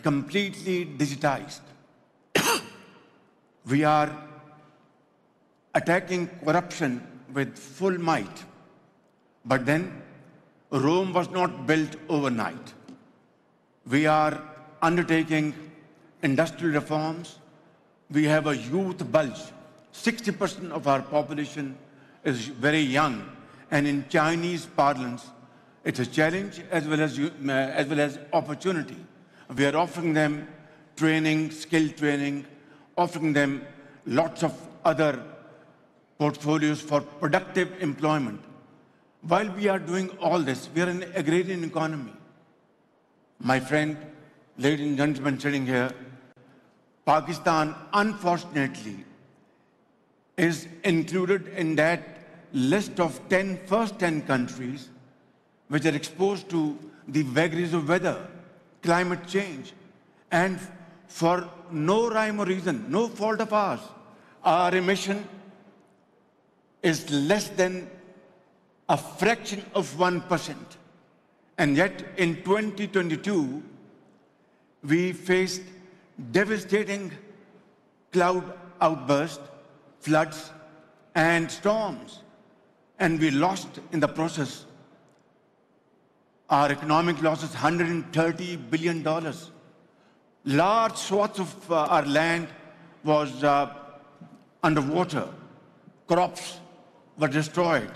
completely digitized. We are attacking corruption with full might. But then, Rome was not built overnight. We are undertaking industrial reforms. We have a youth bulge. 60% of our population is very young. And in Chinese parlance, it's a challenge as well as opportunity. We are offering them training, skill training, offering them lots of other portfolios for productive employment. While we are doing all this, we are an agrarian economy. My friend, ladies and gentlemen sitting here, Pakistan, unfortunately, is included in that list of first 10 countries which are exposed to the vagaries of weather, climate change, and for no rhyme or reason, no fault of ours, our emission is less than a fraction of 1%. And yet, in 2022, we faced devastating cloud outbursts, floods, and storms. And we lost in the process. Our economic loss is $130 billion. Large swaths of our land was underwater. Crops were destroyed.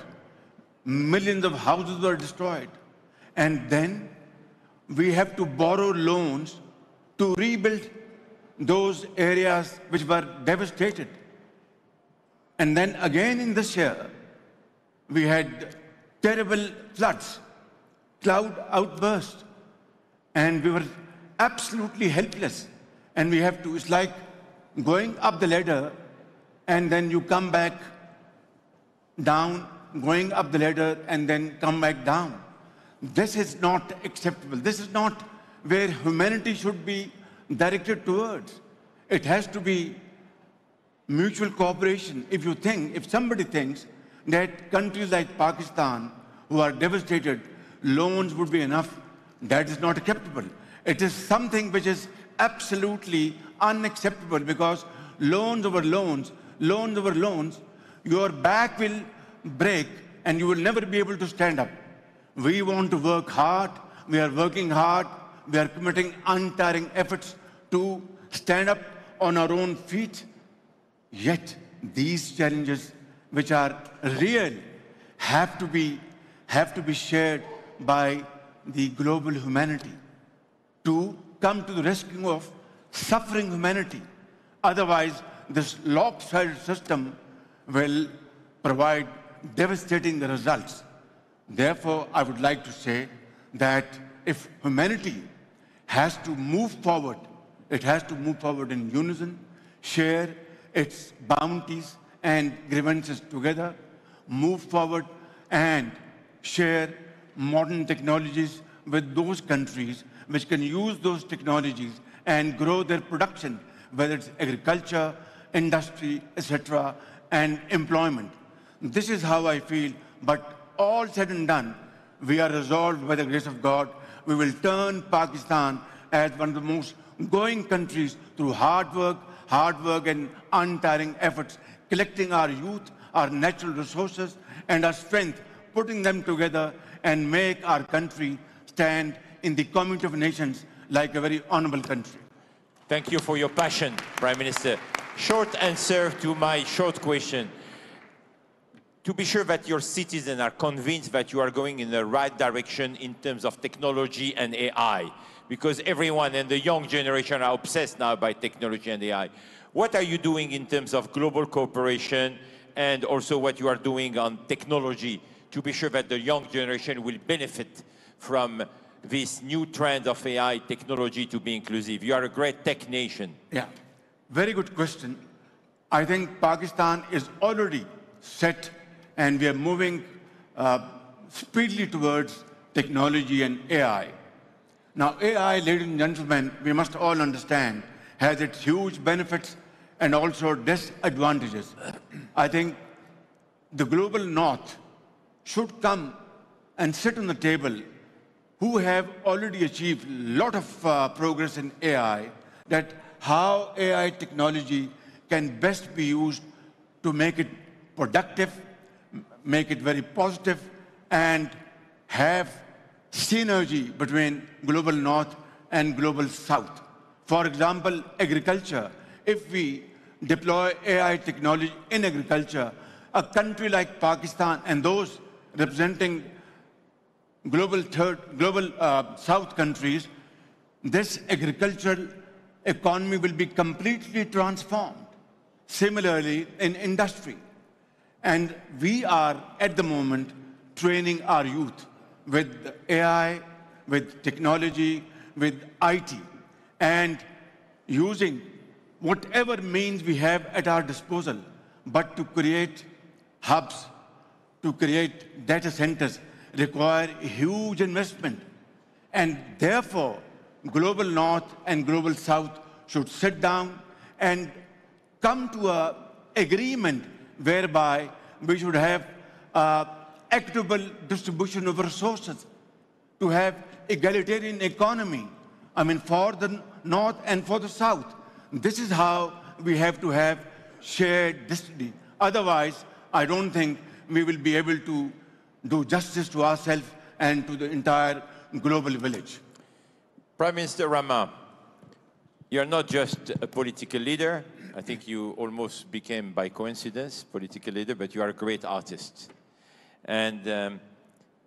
Millions of houses were destroyed. And then we have to borrow loans to rebuild those areas which were devastated. And then again in this year, we had terrible floods, cloud outbursts, and we were absolutely helpless. And we have to, it's like going up the ladder and then you come back down, going up the ladder and then come back down. This is not acceptable. This is not where humanity should be directed towards. It has to be mutual cooperation. If somebody thinks that countries like Pakistan, who are devastated, loans would be enough, that is not acceptable. It is something which is absolutely unacceptable, because loans over loans, your back will break and you will never be able to stand up. We want to work hard. We are working hard. We are committing untiring efforts to stand up on our own feet. Yet these challenges, which are real, have to be shared by the global humanity to come to the rescue of suffering humanity. Otherwise, this lopsided system will provide devastating results. Therefore, I would like to say that if humanity has to move forward, it has to move forward in unison, share its bounties and grievances together, move forward and share modern technologies with those countries which can use those technologies and grow their production, whether it's agriculture, industry, etc., and employment. This is how I feel, but all said and done, we are resolved by the grace of God. We will turn Pakistan as one of the most growing countries through hard work and untiring efforts, collecting our youth, our natural resources, and our strength, putting them together and make our country stand in the community of nations like a very honorable country. Thank you for your passion, Prime Minister. Short answer to my short question. To be sure that your citizens are convinced that you are going in the right direction in terms of technology and AI, because everyone and the young generation are obsessed now by technology and AI. What are you doing in terms of global cooperation and also what you are doing on technology to be sure that the young generation will benefit from this new trend of AI technology to be inclusive? You are a great tech nation. Yeah, very good question. I think Pakistan is already set and we are moving speedily towards technology and AI. Now, AI, ladies and gentlemen, we must all understand, has its huge benefits and also disadvantages. I think the global north should come and sit on the table who have already achieved a lot of progress in AI, that how AI technology can best be used to make it productive, make it very positive, and have synergy between global north and global south. For example, agriculture. If we deploy AI technology in agriculture, a country like Pakistan and those representing global south countries, this agricultural economy will be completely transformed. Similarly, in industry. And we are, at the moment, training our youth with AI, with technology, with IT, and using whatever means we have at our disposal, but to create hubs, to create data centers, require huge investment. And therefore, global north and global south should sit down and come to an agreement whereby we should have equitable distribution of resources, to have egalitarian economy, I mean, for the north and for the south. This is how we have to have shared destiny. Otherwise, I don't think we will be able to do justice to ourselves and to the entire global village. Prime Minister Rama, you're not just a political leader. I think you almost became, by coincidence, political leader, but you are a great artist. And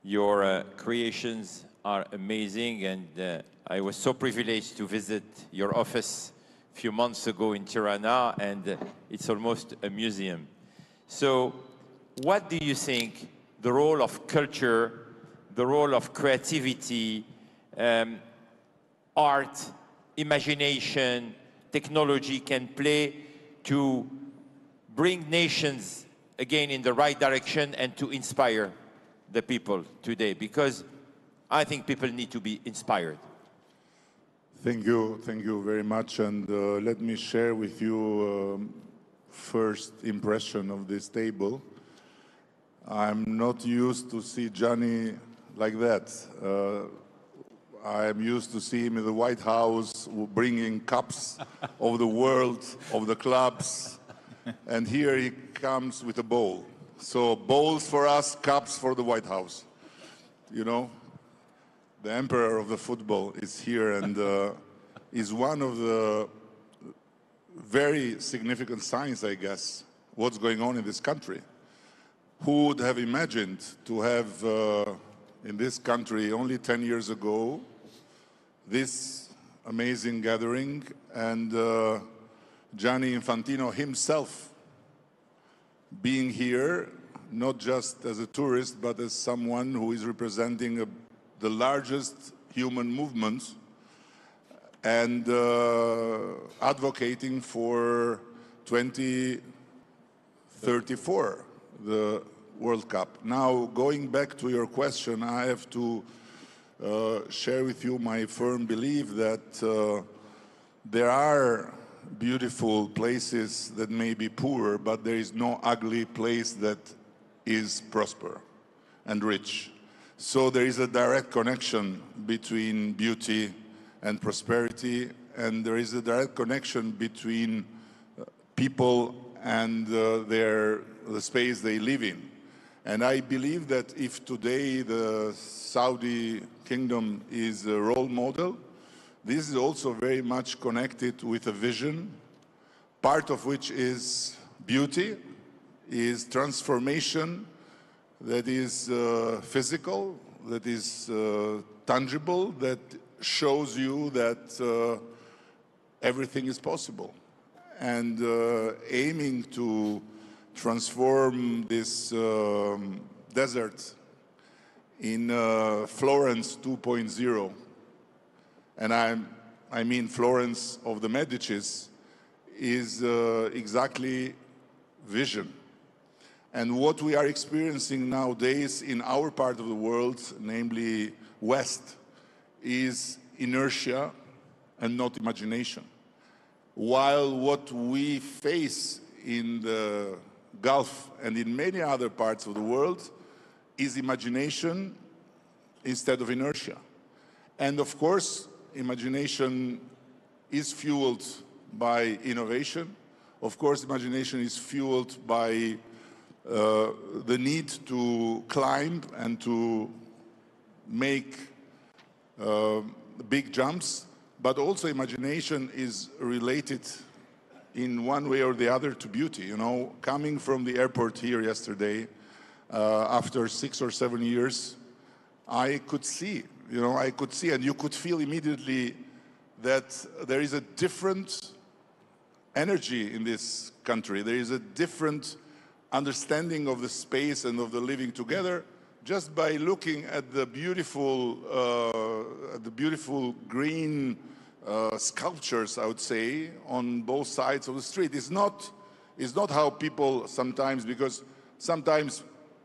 your creations are amazing. And I was so privileged to visit your office a few months ago in Tirana, and it's almost a museum. So what do you think the role of culture, the role of creativity, art, imagination, technology can play to bring nations again in the right direction and to inspire the people today? Because I think people need to be inspired. Thank you very much. And let me share with you first impression of this table. I'm not used to see Johnny like that. I'm used to see him in the White House bringing cups of the world, of the clubs, and here he comes with a bowl. So bowls for us, cups for the White House. You know, the emperor of the football is here and is one of the very significant signs, I guess, what's going on in this country. Who would have imagined to have in this country only 10 years ago this amazing gathering, and Gianni Infantino himself being here, not just as a tourist, but as someone who is representing the largest human movement and advocating for 2034, the World Cup. Now, going back to your question, I have to share with you my firm belief that there are beautiful places that may be poor, but there is no ugly place that is prosper and rich. So there is a direct connection between beauty and prosperity, and there is a direct connection between people and the space they live in. And I believe that if today the Saudi Kingdom is a role model, this is also very much connected with a vision, part of which is beauty, is transformation that is physical, that is tangible, that shows you that everything is possible. And aiming to transform this desert in Florence 2.0, and I mean Florence of the Medicis, is exactly vision. And what we are experiencing nowadays in our part of the world, namely West, is inertia and not imagination. While what we face in the Gulf and in many other parts of the world is imagination instead of inertia. And of course, imagination is fueled by innovation. Of course, imagination is fueled by the need to climb and to make big jumps, but also imagination is related in one way or the other to beauty. You know, coming from the airport here yesterday, after 6 or 7 years, I could see, and you could feel immediately that there is a different energy in this country. There is a different understanding of the space and of the living together just by looking at the beautiful green sculptures, I would say, on both sides of the street. It's not how people sometimes, because sometimes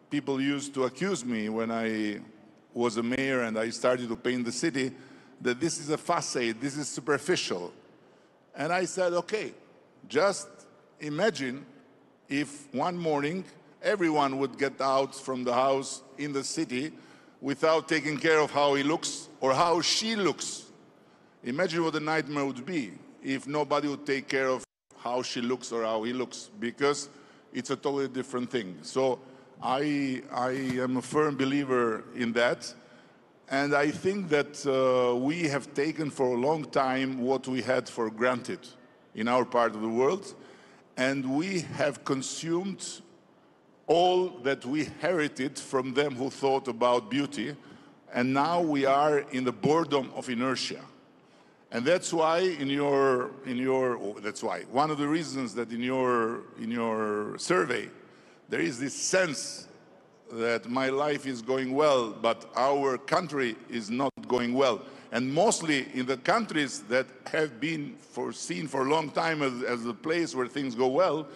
people used to accuse me when I was a mayor and I started to paint the city, that this is a facade, this is superficial. And I said, okay, just imagine if one morning everyone would get out from the house in the city without taking care of how he looks or how she looks. Imagine what the nightmare would be if nobody would take care of how she looks or how he looks, because it's a totally different thing. So I am a firm believer in that. And I think that we have taken for a long time what we had for granted in our part of the world. And we have consumed all that we inherited from them who thought about beauty. And now we are in the boredom of inertia. And that's why one of the reasons that in your survey, there is this sense that my life is going well, but our country is not going well. And mostly in the countries that have been foreseen for a long time as a place where things go well,